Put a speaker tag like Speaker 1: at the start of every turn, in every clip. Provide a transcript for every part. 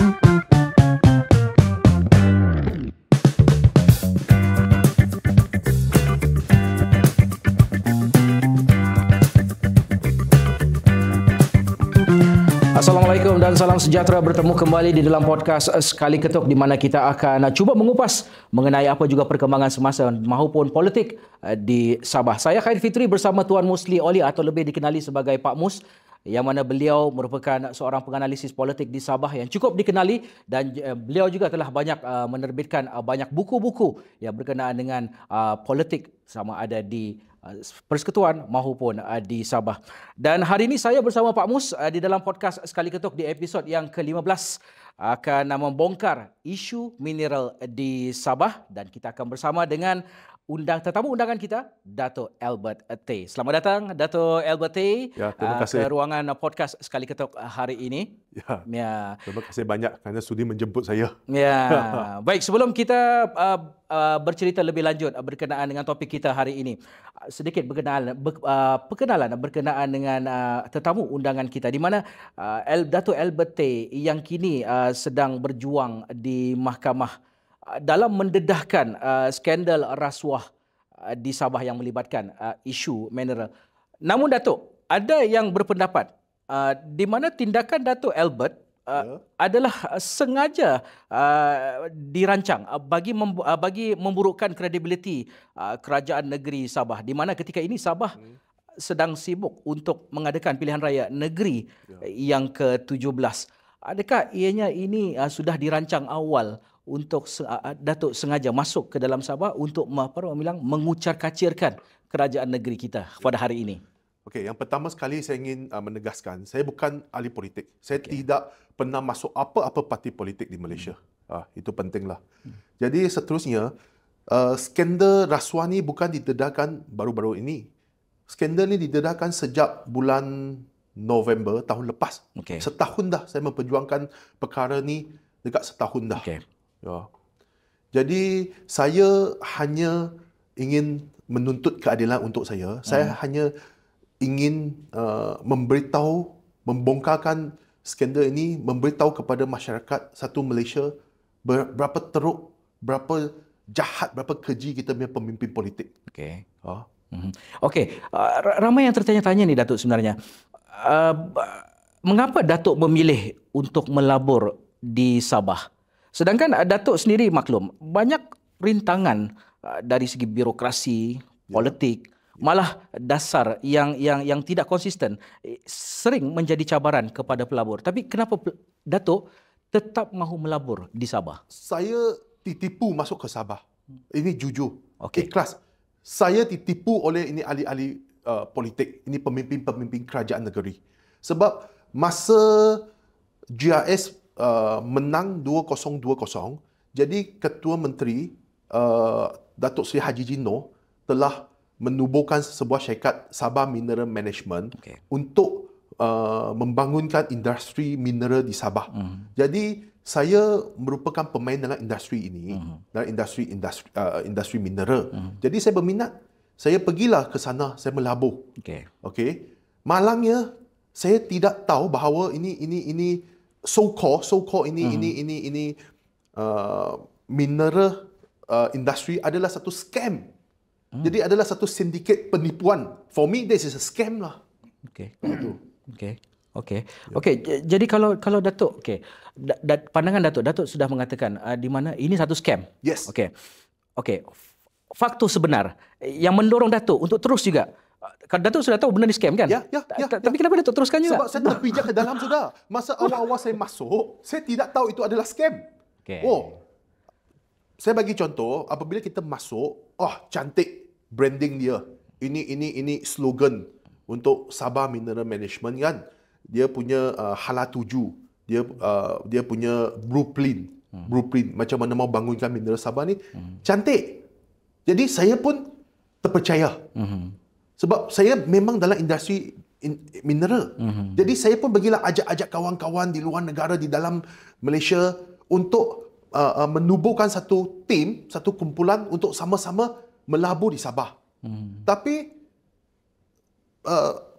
Speaker 1: Assalamualaikum dan salam sejahtera, bertemu kembali di dalam podcast Sekali Ketuk di mana kita akan cuba mengupas mengenai apa juga perkembangan semasa maupun politik di Sabah. Saya Khair Fitri bersama Tuan Musli Oli atau lebih dikenali sebagai Pak Mus, yang mana beliau merupakan seorang penganalisis politik di Sabah yang cukup dikenali dan beliau juga telah banyak menerbitkan banyak buku-buku yang berkenaan dengan politik sama ada di Persekutuan maupun di Sabah. Dan hari ini saya bersama Pak Mus di dalam podcast Sekali Ketuk di episod yang ke-15 akan membongkar isu mineral di Sabah, dan kita akan bersama dengan tetamu undangan kita, Dato' Albert Tay. Selamat datang Dato' Albert Tay
Speaker 2: terima kasih.
Speaker 1: ke ruangan podcast Sekali Ketuk hari ini.
Speaker 2: Terima kasih banyak kerana sudi menjemput saya.
Speaker 1: Baik, sebelum kita bercerita lebih lanjut berkenaan dengan topik kita hari ini, sedikit perkenalan berkenaan dengan tetamu undangan kita, di mana Dato' Albert Tay yang kini sedang berjuang di mahkamah dalam mendedahkan skandal rasuah di Sabah yang melibatkan isu mineral. Namun Datuk, ada yang berpendapat di mana tindakan Datuk Albert adalah sengaja dirancang bagi memburukkan kredibiliti kerajaan negeri Sabah, di mana ketika ini Sabah sedang sibuk untuk mengadakan pilihan raya negeri yang ke-17. Adakah ianya ini sudah dirancang awal untuk Datuk sengaja masuk ke dalam Sabah untuk mengucar-kacirkan kerajaan negeri kita pada hari ini?
Speaker 2: Okey, yang pertama sekali saya ingin menegaskan, saya bukan ahli politik. Saya tidak pernah masuk apa-apa parti politik di Malaysia. Itu pentinglah. Jadi seterusnya, skandal rasuah ni bukan didedahkan baru-baru ini. Skandal ni didedahkan sejak bulan November tahun lepas. Setahun dah saya memperjuangkan perkara ni, dekat setahun dah. Jadi saya hanya ingin menuntut keadilan untuk saya. Saya hanya ingin membongkarkan skandal ini, memberitahu kepada masyarakat satu Malaysia berapa teruk, berapa jahat, berapa keji kita punya pemimpin politik.
Speaker 1: Ramai yang tertanya-tanya ni Datuk sebenarnya. Mengapa Datuk memilih untuk melabur di Sabah? Sedangkan Datuk sendiri maklum, banyak rintangan dari segi birokrasi, politik, malah dasar yang tidak konsisten sering menjadi cabaran kepada pelabur. Tapi kenapa Datuk tetap mahu melabur di Sabah?
Speaker 2: Saya ditipu masuk ke Sabah. Ini jujur, ikhlas. Saya ditipu oleh ini ahli-ahli politik, ini pemimpin-pemimpin kerajaan negeri. Sebab masa GRS menang 2020, jadi Ketua Menteri Datuk Seri Haji Jino telah menubuhkan sebuah syarikat Sabah Mineral Management untuk membangunkan industri mineral di Sabah. Jadi saya merupakan pemain dalam industri ini, dalam industri mineral. Jadi saya berminat, saya pergilah ke sana, saya melabur. Malangnya saya tidak tahu bahawa ini so-called ini mineral industri adalah satu scam. Jadi adalah satu sindiket penipuan. For me, this is a scam lah.
Speaker 1: Jadi kalau Datuk, pandangan Datuk sudah mengatakan di mana ini satu scam.
Speaker 2: Yes.
Speaker 1: Faktor sebenar yang mendorong Datuk untuk terus juga. Datuk sudah tahu benda ni scam kan?
Speaker 2: Ya.
Speaker 1: Tapi kenapa Datuk teruskan juga?
Speaker 2: Sebab saya terpijak ke dalam sudah. Masa awal-awal saya masuk, saya tidak tahu itu adalah scam. Saya bagi contoh, apabila kita masuk, cantik branding dia. Ini slogan untuk Sabah Mineral Management kan. Dia punya hala tuju. Dia punya blueprint. Macam mana mau bangunkan mineral Sabah ni. Cantik. Jadi saya pun terpercaya. Sebab saya memang dalam industri mineral. Jadi saya pun bagilah ajak-ajak kawan-kawan di luar negara, di dalam Malaysia untuk menubuhkan satu tim, satu kumpulan untuk sama-sama melabur di Sabah. Tapi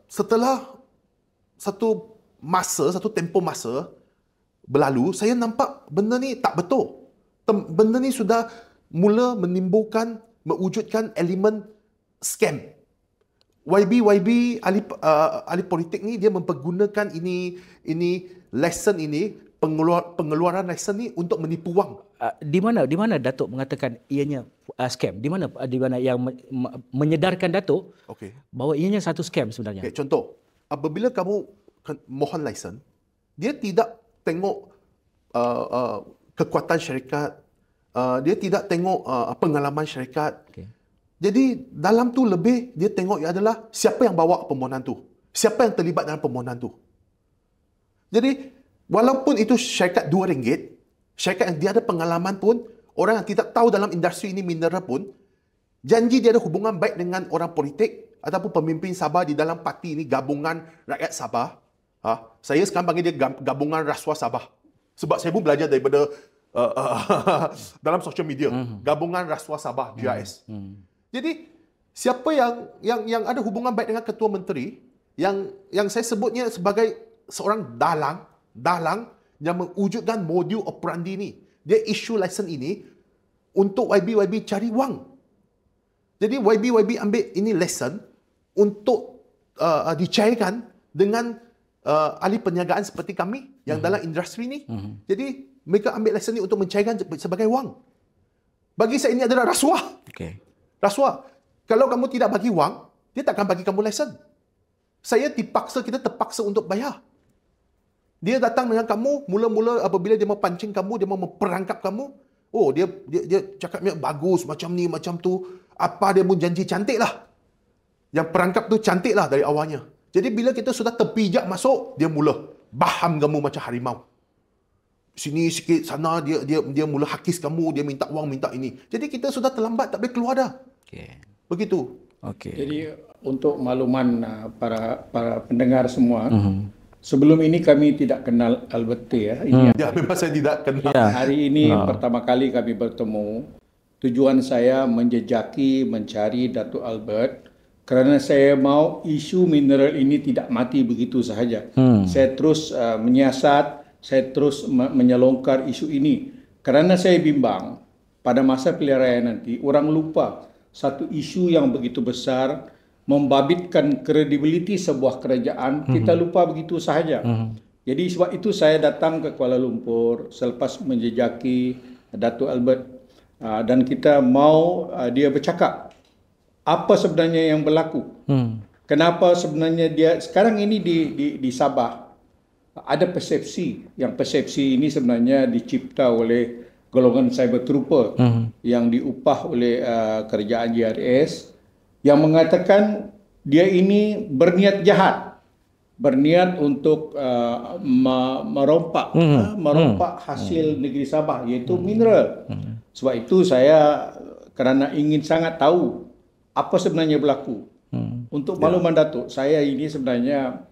Speaker 2: setelah satu tempoh masa, berlalu, saya nampak benda ni tak betul. Benda ni sudah mula mewujudkan elemen scam. YB ahli politik ni dia mempergunakan ini lesson ini, pengeluaran lesson ni untuk menipu wang.
Speaker 1: Di mana Datuk mengatakan ianya scam? Di mana yang menyedarkan Datuk bahawa ianya satu scam sebenarnya?
Speaker 2: Okay, contoh, apabila kamu mohon lesen, dia tidak tengok kekuatan syarikat, dia tidak tengok pengalaman syarikat. Jadi dalam tu lebih dia tengok adalah siapa yang bawa permohonan tu, siapa yang terlibat dalam permohonan tu. Jadi walaupun itu syarikat RM2, syarikat yang dia ada pengalaman pun, orang yang tidak tahu dalam industri ini mineral pun, janji dia ada hubungan baik dengan orang politik ataupun pemimpin Sabah di dalam parti ini, Gabungan Rakyat Sabah. Saya sekarang panggil dia Gabungan Rasuah Sabah. Sebab saya pun belajar daripada dalam social media, Gabungan Rasuah Sabah, GRS. Jadi siapa yang ada hubungan baik dengan ketua menteri, yang saya sebutnya sebagai seorang dalang yang mewujudkan modus operandi ni. Dia issue license ini untuk YB cari wang. Jadi YB ambil ini lesson untuk dicairkan dengan ahli perniagaan seperti kami yang dalam industri ni. Jadi mereka ambil lesson ni untuk mencairkan sebagai wang. Bagi saya ini adalah rasuah. Rasuah. Kalau kamu tidak bagi wang, dia tak akan bagi kamu lesen. Kita terpaksa untuk bayar. Dia datang dengan kamu, mula-mula apabila dia mau pancing kamu, dia mau memperangkap kamu. Oh, dia cakapnya bagus, macam ni, macam tu. Apa dia pun janji cantik lah. Yang perangkap tu cantik lah dari awalnya. Jadi bila kita sudah terpijak masuk, dia mula baham kamu macam harimau. Sini sikit, sana dia mula hakis kamu, dia minta wang, minta ini. Jadi kita sudah terlambat, tak boleh keluar dah. Begitu.
Speaker 3: Jadi untuk makluman para pendengar semua, sebelum ini kami tidak kenal Albert T.
Speaker 2: Ya, memang saya tidak kenal.
Speaker 3: Hari ini pertama kali kami bertemu. Tujuan saya menjejaki, mencari Datuk Albert kerana saya mau isu mineral ini tidak mati begitu sahaja. Saya terus menyiasat, saya terus menyelongkar isu ini kerana saya bimbang pada masa pilihan raya nanti orang lupa satu isu yang begitu besar membabitkan kredibiliti sebuah kerajaan, kita lupa begitu sahaja. Jadi sebab itu saya datang ke Kuala Lumpur selepas menjejaki Datuk Albert dan kita mau dia bercakap apa sebenarnya yang berlaku. Kenapa sebenarnya dia sekarang ini di Sabah ada persepsi, yang persepsi ini sebenarnya dicipta oleh golongan cyber trooper yang diupah oleh kerajaan GRS yang mengatakan dia ini berniat jahat, berniat untuk merompak hasil negeri Sabah iaitu mineral. Sebab itu saya kerana ingin sangat tahu apa sebenarnya berlaku. Untuk makluman Datuk, saya ini sebenarnya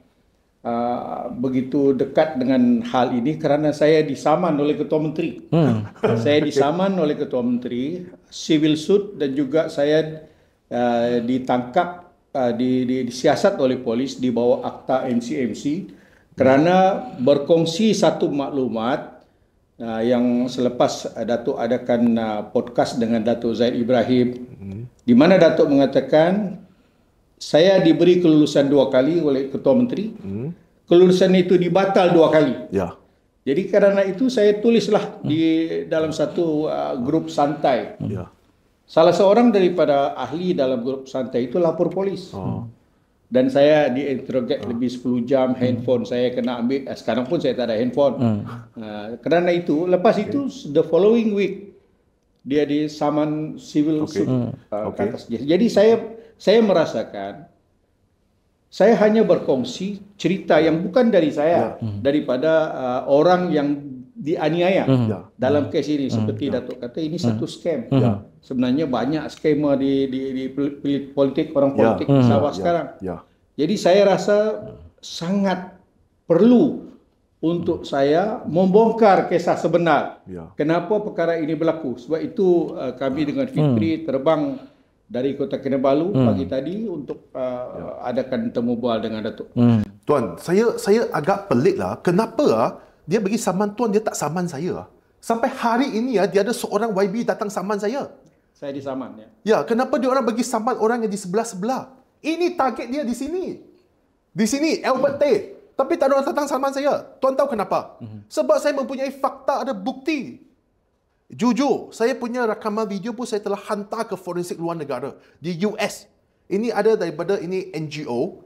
Speaker 3: begitu dekat dengan hal ini kerana saya disaman oleh Ketua Menteri. Saya disaman oleh Ketua Menteri, civil suit, dan juga saya ditangkap, disiasat oleh polis di bawah akta NCMC kerana berkongsi satu maklumat yang selepas Datuk adakan podcast dengan Datuk Zaid Ibrahim, di mana Datuk mengatakan saya diberi kelulusan 2 kali oleh Ketua Menteri. Kelulusan itu dibatal 2 kali. Jadi kerana itu saya tulislah di dalam satu grup santai. Salah seorang daripada ahli dalam grup santai itu lapor polis. Dan saya diinterogate lebih 10 jam, handphone saya kena ambil. Sekarang pun saya tak ada handphone. Kerana itu, lepas itu the following week dia disaman civil suit. Jadi saya merasakan saya hanya berkongsi cerita yang bukan dari saya, daripada orang yang dianiaya dalam kes ini. Seperti Datuk kata, ini satu scam. Sebenarnya banyak skema di politik, orang politik di Sabah sekarang. Jadi saya rasa sangat perlu untuk saya membongkar kisah sebenar. Kenapa perkara ini berlaku. Sebab itu kami dengan Fikri terbang dari Kota Kinabalu pagi tadi untuk adakan temu bual dengan Datuk.
Speaker 2: Tuan, saya agak pelik lah. Kenapa dia bagi saman tuan, dia tak saman saya. Sampai hari ini dia ada seorang YB datang saman saya.
Speaker 3: Saya disaman ya.
Speaker 2: Ya, kenapa dia orang bagi saman orang yang di sebelah-sebelah? Ini target dia di sini. Di sini Albert T. Tapi tak ada orang datang saman saya. Tuan tahu kenapa? Sebab saya mempunyai fakta, ada bukti. Jujur, saya punya rakaman video pun saya telah hantar ke forensik luar negara di US. Ini ada daripada ini NGO,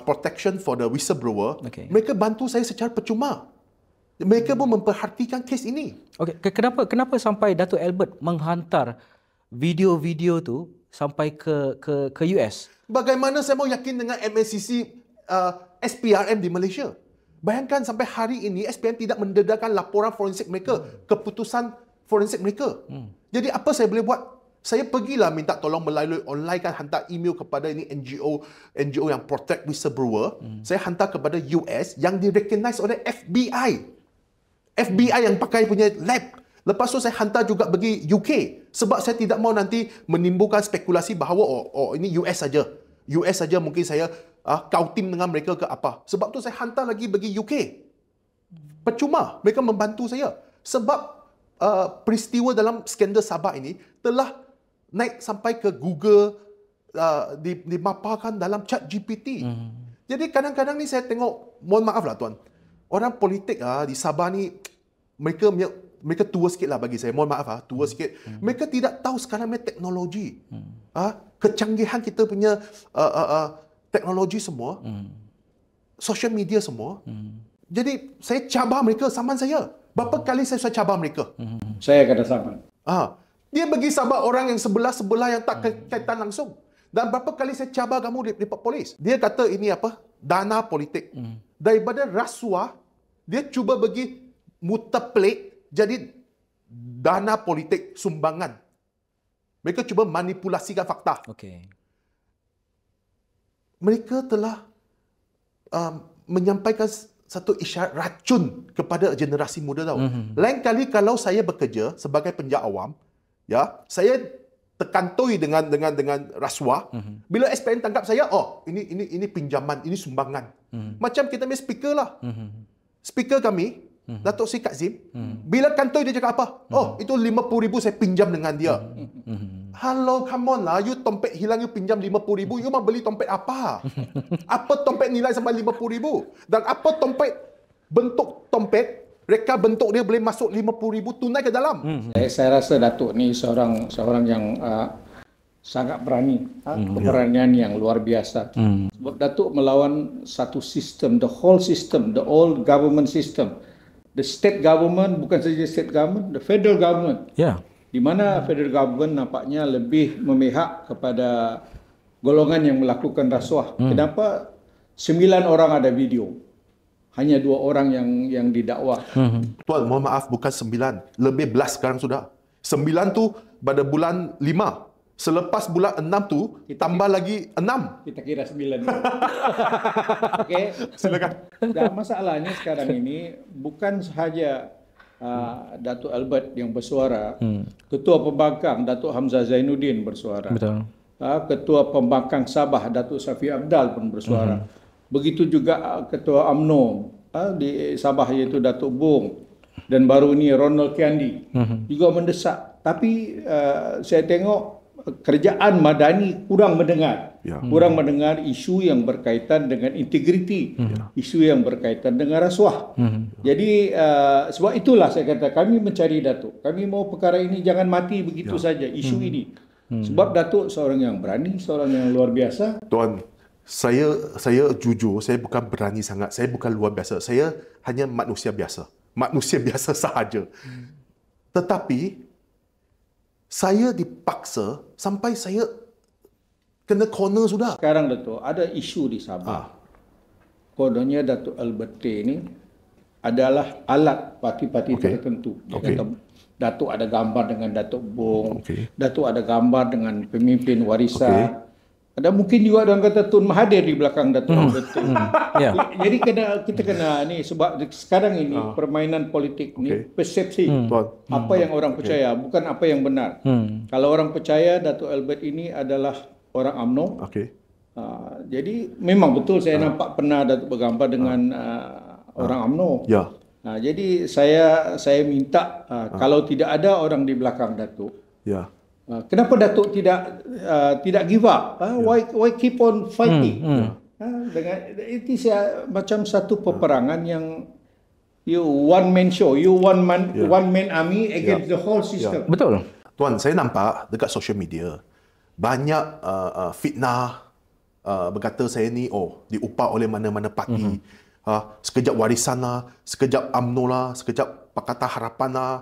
Speaker 2: Protection for the Whistleblower.
Speaker 1: Okay.
Speaker 2: Mereka bantu saya secara percuma. Mereka pun memperhatikan kes ini.
Speaker 1: Okey, kenapa sampai Datuk Albert menghantar video-video tu sampai ke US?
Speaker 2: Bagaimana saya mau yakin dengan MNCC SPRM di Malaysia? Bayangkan sampai hari ini SPRM tidak mendedahkan laporan forensik mereka, keputusan forensik mereka. Jadi apa saya boleh buat? Saya pergilah minta tolong melalui online, kan hantar email kepada ini NGO yang protect whistleblower. Saya hantar kepada US yang direcognize oleh FBI. FBI yang pakai punya lab. Lepas tu saya hantar juga bagi UK. Sebab saya tidak mau nanti menimbulkan spekulasi bahawa ini US saja. US saja mungkin saya kautim dengan mereka ke apa. Sebab tu saya hantar lagi bagi UK. Percuma mereka membantu saya. Sebab peristiwa dalam skandal Sabah ini telah naik sampai ke Google, dimaparkan dalam chat GPT. Jadi kadang-kadang ni saya tengok, mohon maaf lah tuan, orang politik di Sabah ni mereka tua sikit lah bagi saya. Mohon maaf tua sikit. Mereka tidak tahu sekarang punya teknologi. Kecanggihan kita punya teknologi semua. Social media semua. Jadi saya cabar mereka, saman saya. Berapa kali saya cabar mereka?
Speaker 3: Saya kena saman.
Speaker 2: Dia bagi sabar orang yang sebelah-sebelah yang tak kaitan langsung. Dan berapa kali saya cabar kamu report polis? Dia kata ini apa? Dana politik. Daripada rasuah, dia cuba bagi muterpelik jadi dana politik sumbangan. Mereka cuba manipulasikan fakta.
Speaker 1: Okey.
Speaker 2: Mereka telah menyampaikan satu isyarat racun kepada generasi muda tahu. Lain kali kalau saya bekerja sebagai penjajah awam, ya, saya terkantoi dengan rasuah. Bila SPN tangkap saya, ini pinjaman, ini sumbangan. Macam kita punya speaker lah. Speaker kami, Datuk Sri Kazim, bila kantoi dia cakap apa? Itu 50,000 saya pinjam dengan dia. Hello, come on lah. You tompet hilang, you pinjam 50,000. You mau beli tompet apa? Apa tompet nilai sampai 50,000? Dan apa tompet, bentuk tompet, reka bentuk dia boleh masuk 50,000 tunai ke dalam.
Speaker 3: Saya rasa Datuk ni seorang yang sangat berani, keberanian yang luar biasa. Sebab Datuk melawan satu sistem, the whole system, the old government system. The state government, bukan saja state government, the federal government.
Speaker 1: Ya.
Speaker 3: Di mana federal government nampaknya lebih memihak kepada golongan yang melakukan rasuah. Kenapa 9 orang ada video? Hanya 2 orang yang didakwa.
Speaker 2: Tuan, mohon maaf, bukan 9. Lebih belas sekarang sudah. 9 tu pada bulan 5. Selepas bulan 6 tu, tambah lagi 6.
Speaker 3: Kita kira 9. Okey.
Speaker 2: Silakan.
Speaker 3: Dan masalahnya sekarang ini bukan sahaja Datuk Albert yang bersuara. Ketua Pembangkang Datuk Hamzah Zainuddin bersuara.
Speaker 1: Betul.
Speaker 3: Ketua Pembangkang Sabah Datuk Safi Abdal pun bersuara. Begitu juga Ketua UMNO di Sabah iaitu Datuk Bong, dan baru ini Ronald Kiandi juga mendesak. Tapi saya tengok kerajaan madani kurang mendengar. Kurang mendengar isu yang berkaitan dengan integriti, isu yang berkaitan dengan rasuah. Jadi sebab itulah saya kata kami mencari Datuk. Kami mau perkara ini jangan mati begitu saja, isu ini. Sebab Datuk seorang yang berani, seorang yang luar biasa.
Speaker 2: Tuan, saya jujur, saya bukan berani sangat. Saya bukan luar biasa. Saya hanya manusia biasa. Manusia biasa sahaja. Tetapi saya dipaksa sampai saya kena corner sudah.
Speaker 3: Sekarang Datuk, ada isu di Sabah. Kononnya Datuk Albert T ini adalah alat parti-parti tertentu. Dia kata Datuk ada gambar dengan Datuk Bong, Datuk ada gambar dengan pemimpin warisan. Ada mungkin juga orang kata Tun Mahathir di belakang Datuk Albert T. Jadi kita kena ni sebab sekarang ini permainan politik ni persepsi. Apa yang orang percaya bukan apa yang benar. Kalau orang percaya Datuk Albert ini adalah orang UMNO. Jadi memang betul saya nampak pernah Datuk bergambar dengan orang UMNO. Jadi saya minta kalau tidak ada orang di belakang Datuk,
Speaker 2: Ya.
Speaker 3: kenapa Datuk tidak give up? Why keep on fighting? Dengan itu macam satu peperangan yang you one man show, you one man army against the whole system.
Speaker 1: Betul.
Speaker 2: Tuan, saya nampak dekat social media banyak fitnah berkata saya ni diupah oleh mana-mana parti. Sekejap warisan lah, sekejap UMNO lah, sekejap Pakatan Harapan lah.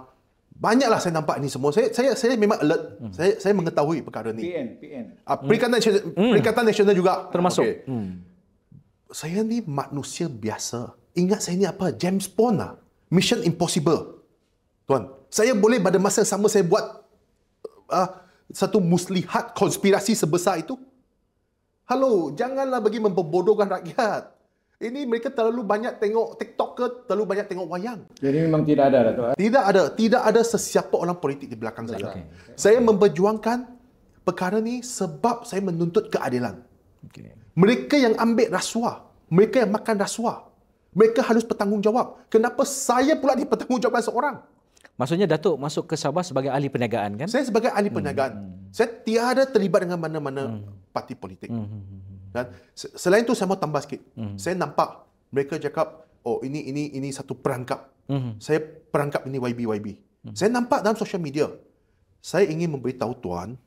Speaker 2: Banyaklah saya nampak ni semua. Saya memang alert. Saya mengetahui perkara ni.
Speaker 3: PN.
Speaker 2: Perikatan Nasional juga
Speaker 1: Termasuk.
Speaker 2: Okay. Saya ni manusia biasa. Ingat saya ni apa? James Bond lah. Mission Impossible. Tuan, saya boleh pada masa sama saya buat satu muslihat konspirasi sebesar itu? Halo, janganlah bagi memperbodohkan rakyat. Ini mereka terlalu banyak tengok TikTok ke, terlalu banyak tengok wayang.
Speaker 3: Jadi memang tidak ada, Datuk?
Speaker 2: Tidak ada sesiapa orang politik di belakang saya. Saya memperjuangkan perkara ni sebab saya menuntut keadilan. Mereka yang ambil rasuah, mereka yang makan rasuah, mereka harus bertanggungjawab. Kenapa saya pula dipertanggungjawabkan seorang?
Speaker 1: Maksudnya Datuk masuk ke Sabah sebagai ahli perniagaan kan?
Speaker 2: Saya sebagai ahli perniagaan, saya tiada terlibat dengan mana-mana parti politik. Dan selain itu saya mau tambah sikit. Saya nampak mereka cakap, ini satu perangkap. Saya perangkap ini YB. Saya nampak dalam social media. Saya ingin memberitahu tuan,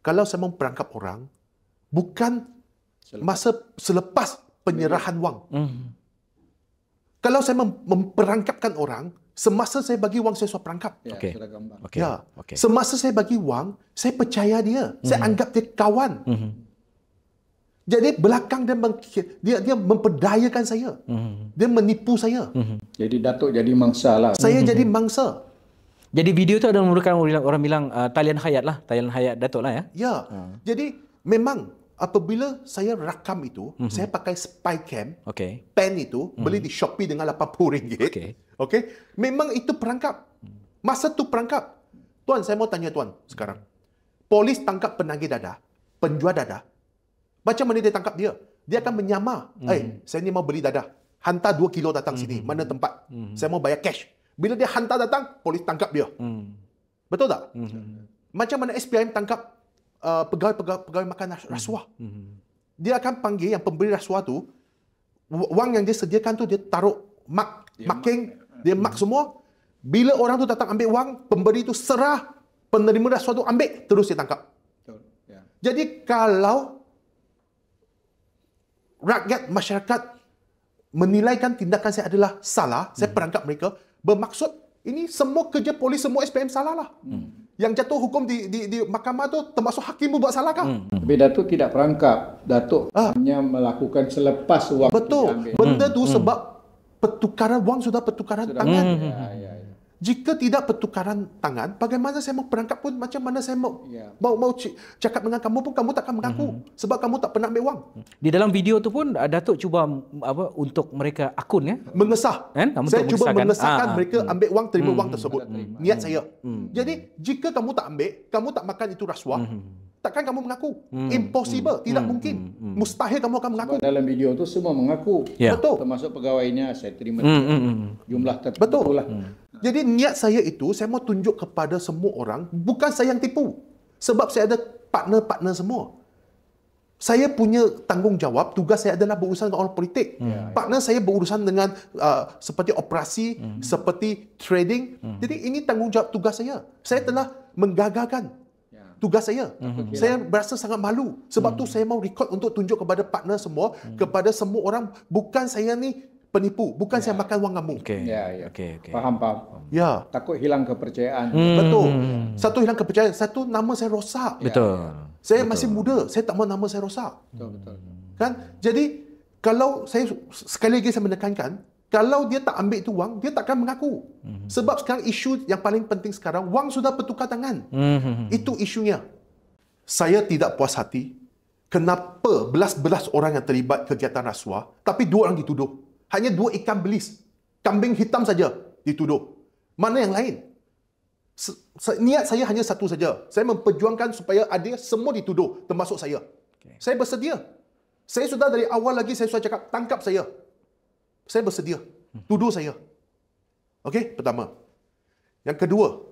Speaker 2: kalau saya mau perangkap orang, bukan masa selepas penyerahan wang. Kalau saya memperangkapkan orang, semasa saya bagi wang saya sudah perangkap.
Speaker 3: Sudah gambar.
Speaker 2: Semasa saya bagi wang, saya percaya dia. Saya anggap dia kawan. Jadi belakang dia memperdayakan saya. Dia menipu saya.
Speaker 3: Jadi Datuk jadi mangsa lah.
Speaker 2: Saya jadi mangsa.
Speaker 1: Jadi video tu ada merupakan orang bilang talian hayat lah. Talian hayat Datuk lah ya.
Speaker 2: Ya. Jadi memang apabila saya rakam itu, saya pakai spy cam. Pen itu beli di Shopee dengan RM80. Okey. Memang itu perangkap. Masa tu perangkap. Tuan, saya mau tanya tuan sekarang. Polis tangkap penagih dadah, penjual dadah. Macam mana dia tangkap dia? Dia akan menyamar. Saya ni mau beli dadah. Hantar 2 kilo datang sini. Mana tempat? Saya mau bayar cash. Bila dia hantar datang, polis tangkap dia. Betul tak? Macam mana SPM tangkap pegawai makan rasuah. Dia akan panggil yang pemberi rasuah tu, wang yang dia sediakan tu dia taruh marking, dia mark semua. Bila orang tu datang ambil wang, pemberi tu serah, penerima rasuah tu ambil, terus dia tangkap. Jadi kalau rakyat, masyarakat menilaikan tindakan saya adalah salah, saya perangkap mereka, bermaksud ini semua kerja polis, semua SPM salah lah. Yang jatuh hukum di mahkamah tu termasuk hakim pun buat salah kan?
Speaker 3: Tapi Datuk tidak perangkap. Datuk hanya melakukan selepas wang
Speaker 2: betul.
Speaker 3: diambil.
Speaker 2: Benda tu sebab pertukaran wang sudah pertukaran tangan. Jika tidak pertukaran tangan, bagaimana saya mau perangkap pun, macam mana saya mau cakap dengan kamu pun, kamu takkan mengaku. Sebab kamu tak pernah ambil wang.
Speaker 1: Di dalam video tu pun Datuk cuba untuk mereka akun ya?
Speaker 2: Mengesah. Saya cuba mengesahkan mereka ambil wang, terima wang tersebut. Niat saya. Jadi, jika kamu tak ambil, kamu tak makan itu rasuah, takkan kamu mengaku? Impossible. Tidak mungkin. Mustahil kamu akan mengaku.
Speaker 3: Sebab dalam video tu semua mengaku.
Speaker 2: Betul.
Speaker 3: Termasuk pegawainya, saya terima jumlah tertentu.
Speaker 2: Betul. Jadi niat saya itu, saya mau tunjuk kepada semua orang, bukan saya yang tipu. Sebab saya ada partner-partner semua. Saya punya tanggungjawab, tugas saya adalah berurusan dengan orang politik. Partner saya berurusan dengan seperti operasi, seperti trading. Jadi ini tanggungjawab tugas saya. Saya telah menggagalkan tugas saya. Saya berasa sangat malu. Sebab tu saya mau record untuk tunjuk kepada partner semua, kepada semua orang, bukan saya ni penipu, bukan saya makan wang kamu.
Speaker 3: Faham.
Speaker 2: Ya.
Speaker 3: Takut hilang kepercayaan.
Speaker 2: Betul. Satu hilang kepercayaan, satu nama saya rosak.
Speaker 1: Betul.
Speaker 2: Saya masih muda, saya tak mau nama saya rosak.
Speaker 3: Betul.
Speaker 2: Kan? Jadi kalau saya sekali lagi saya menekankan, kalau dia tak ambil itu wang, dia takkan mengaku. Sebab sekarang isu yang paling penting sekarang, wang sudah bertukar tangan. Itu isunya. Saya tidak puas hati kenapa belas-belas orang yang terlibat kegiatan rasuah, tapi 2 orang dituduh. Hanya 2 ikan belis, kambing hitam saja dituduh. Mana yang lain? Niat saya hanya satu saja. Saya memperjuangkan supaya adil, semua dituduh, termasuk saya. Saya bersedia. Saya sudah dari awal lagi saya sudah cakap, tangkap saya. Saya bersedia. Tuduh saya. Okey, pertama. Yang kedua,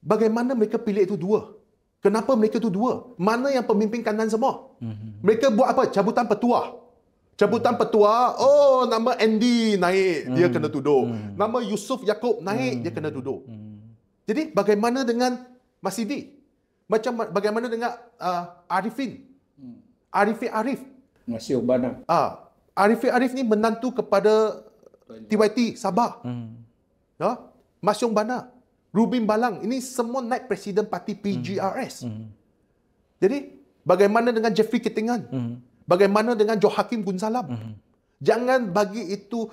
Speaker 2: bagaimana mereka pilih itu dua? Kenapa mereka itu dua? Mana yang pemimpin kanan semua? Mereka buat apa? Cabutan petua. Cabutan petua, oh nama Andy naik, dia kena tuduh. Nama Yusuf Yaakob naik, dia kena tuduh. Jadi bagaimana dengan Masidi? Bagaimana dengan Arifin? Arif.
Speaker 3: Masih Ubana.
Speaker 2: Arif ni menantu kepada TYT Sabah. Ya? Masyong Bana, Rubin Balang, ini semua naik presiden parti PGRS. Jadi, bagaimana dengan Jeffrey Ketingan? Bagaimana dengan Johakim Gunsalam? Jangan bagi itu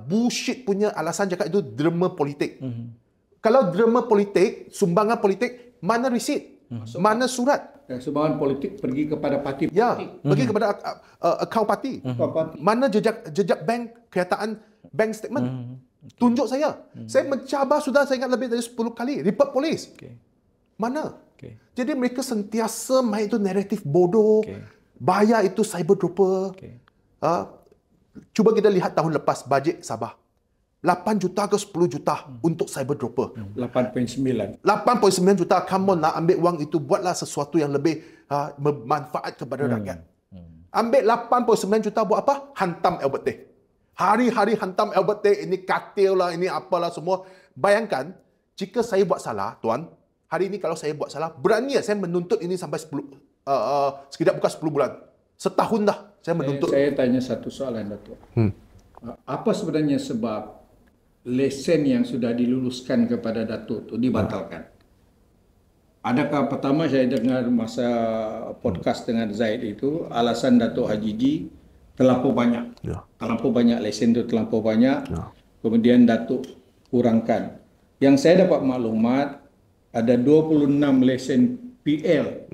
Speaker 2: bullshit punya alasan cakap itu drama politik. Kalau drama politik, sumbangan politik, mana resit? Mana surat?
Speaker 3: Sumbangan politik pergi kepada parti politik.
Speaker 2: Ya, pergi kepada akaun parti. Mana jejak bank, kenyataan bank statement? Tunjuk saya. Saya mencabar sudah, saya ingat lebih dari 10 kali. Report polis. Mana? Jadi mereka sentiasa main itu naratif bodoh. Bayar itu cyber dropper. Cuba kita lihat tahun lepas, bajet Sabah. 8 juta ke 10 juta untuk cyber dropper.
Speaker 3: 8.9.
Speaker 2: 8.9 juta. Come on lah, ambil wang itu, buatlah sesuatu yang lebih bermanfaat kepada rakyat. Ambil 8.9 juta buat apa? Hantam Albert Tay. Hari-hari hantam Albert Tay, ini katil lah, ini apalah semua. Bayangkan, jika saya buat salah, Tuan, hari ini kalau saya buat salah, berani saya menuntut ini sampai 10, sekitar bukan 10 bulan. Setahun dah saya menuntut.
Speaker 3: Saya tanya satu soalan, Datuk. Apa sebenarnya sebab lesen yang sudah diluluskan kepada Datuk itu dibatalkan? Adakah pertama saya dengar masa podcast dengan Zaid itu, alasan Datuk Haji G terlampau banyak. Terlampau banyak lesen itu, terlampau banyak. Kemudian Datuk kurangkan. Yang saya dapat maklumat, ada 26 lesen PL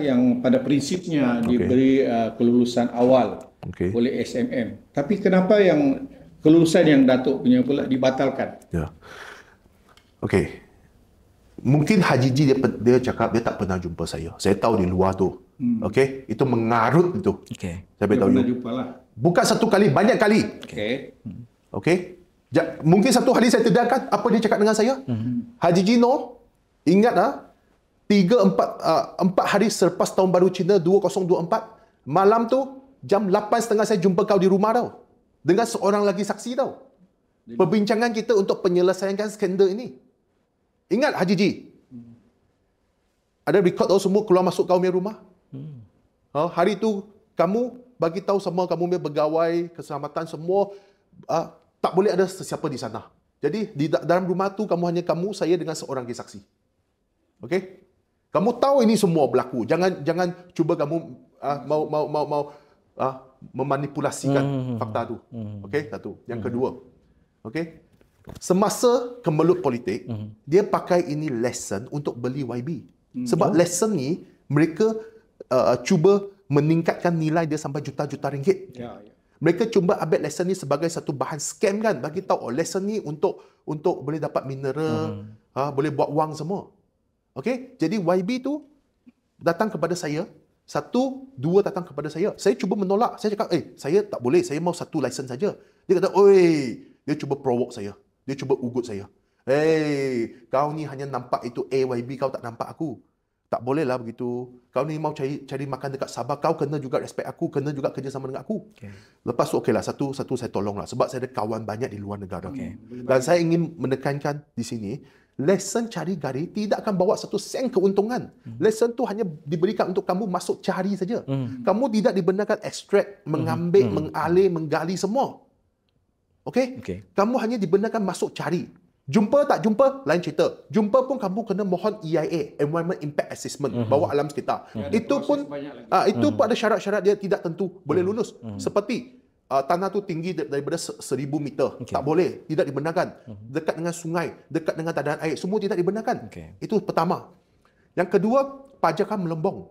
Speaker 3: yang pada prinsipnya diberi kelulusan awal oleh SMM. Tapi kenapa yang kelulusan yang Datuk punya pula dibatalkan?
Speaker 2: Okey. Mungkin Haji G dia cakap dia tak pernah jumpa saya. Saya tahu di luar tu. Okey, itu mengarut itu. Saya beritahu you. Bukan satu kali, banyak kali. Okey. Mungkin satu hari saya terdengarkan apa dia cakap dengan saya. Haji G ingat 4 hari selepas tahun baru Cina 2024, malam tu jam 8.30 saya jumpa kau di rumah tau. Dengan seorang lagi saksi tau. Perbincangan kita untuk penyelesaian skandal ini. Ingat Haji G? Ada record tau semua keluar masuk kau punya rumah. Hari tu kamu bagi tahu semua kamu punya pegawai keselamatan semua tak boleh ada sesiapa di sana. Jadi di dalam rumah tu kamu hanya kamu, saya dengan seorang lagi saksi. Okey? Kamu tahu ini semua berlaku. Jangan cuba kamu mau memanipulasikan fakta tu. Okey, satu. Yang kedua. Okey? Semasa kemelut politik, dia pakai ini lesson untuk beli YB. Sebab lesson ni mereka cuba meningkatkan nilai dia sampai juta-juta ringgit. Mereka cuba ambil lesson ni sebagai satu bahan scam kan, bagi tahu lesson ni untuk boleh dapat mineral, boleh buat wang semua. Okey, jadi YB tu datang kepada saya, 1, 2 datang kepada saya. Saya cuba menolak. Saya cakap, saya tak boleh, saya mau satu license saja. Dia kata, dia cuba provoke saya. Dia cuba ugut saya. Kau ni hanya nampak itu AYB, kau tak nampak aku. Tak bolehlah begitu. Kau ni mau cari makan dekat Sabah, kau kena juga respect aku, kena juga kerjasama dengan aku. Lepas tu okeylah, satu saya tolonglah sebab saya ada kawan banyak di luar negara. Dan saya ingin menekankan di sini, lesson cari gari tidak akan bawa satu sen keuntungan. Lesson tu hanya diberikan untuk kamu masuk cari saja. Kamu tidak dibenarkan extract, mengambil, mengalih, menggali semua. Okey? Kamu hanya dibenarkan masuk cari. Jumpa tak jumpa, lain cerita. Jumpa pun kamu kena mohon EIA, Environment Impact Assessment, bawa alam sekitar. Itu pun ada syarat-syarat dia tidak tentu boleh lulus. Seperti tanah tu tinggi daripada 1,000 meter. Tak boleh, tidak dibenarkan. Dekat dengan sungai, dekat dengan tadahan air, semua tidak dibenarkan. Itu pertama. Yang kedua, pajakan melembong.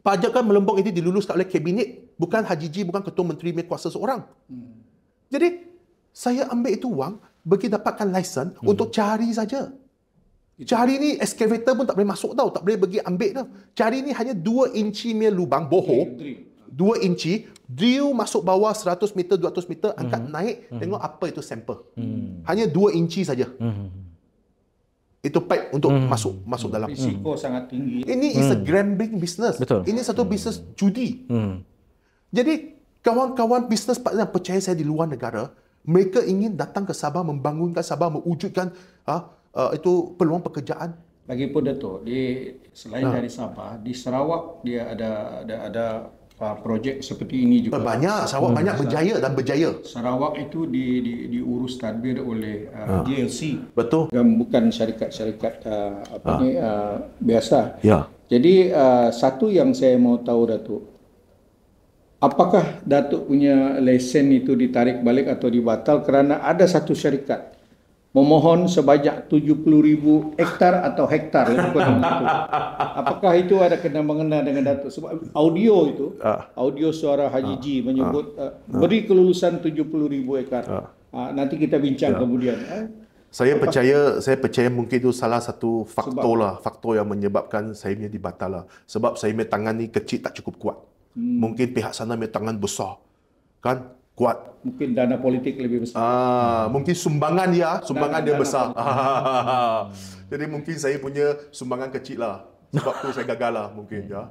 Speaker 2: Pajakan melembong ini diluluskan oleh kabinet, bukan Haji G, bukan ketua menteri punya kuasa seorang. Jadi, saya ambil itu wang, bagi dapatkan license untuk cari saja. Cari ni excavator pun tak boleh masuk tau, tak boleh pergi ambil tau. Cari ni hanya 2 inci punya lubang bohong. 2 inci, drill masuk bawah 100 meter, 200 meter, angkat naik, tengok apa itu sampel. Hanya 2 inci saja. Itu pipe untuk masuk dalam.
Speaker 3: Risiko sangat tinggi.
Speaker 2: Ini is a gambling business.
Speaker 1: Betul.
Speaker 2: Ini satu bisnes judi. Jadi kawan-kawan bisnes partner yang percaya saya di luar negara, mereka ingin datang ke Sabah, membangunkan Sabah, mewujudkan itu peluang pekerjaan.
Speaker 3: Lagipun Dato', selain dari Sabah, di Sarawak dia ada projek seperti ini juga.
Speaker 2: Banyak, Sarawak banyak berjaya.
Speaker 3: Sarawak itu diurus tadbir oleh GLC.
Speaker 2: Betul.
Speaker 3: Bukan syarikat-syarikat biasa.
Speaker 2: Ya.
Speaker 3: Jadi satu yang saya mau tahu Datuk, apakah Datuk punya lesen itu ditarik balik atau dibatal kerana ada satu syarikat memohon sebanyak 70,000 hektar atau hektar lebih kurang itu. Apakah itu ada kena-mengena dengan Datuk? Sebab audio itu, audio suara Haji G menyebut beri kelulusan 70,000 hektar. Nanti kita bincang kemudian.
Speaker 2: Saya percaya mungkin itu salah satu faktor yang menyebabkan saya punya dibatal lah. Sebab saya punya tangan ni kecil, tak cukup kuat. Mungkin pihak sana punya tangan besar. Kan? Kuat.
Speaker 3: Mungkin dana politik lebih besar.
Speaker 2: Mungkin sumbangan dia besar. Jadi mungkin saya punya sumbangan kecil lah. Sebab tu saya gagal lah mungkin ya.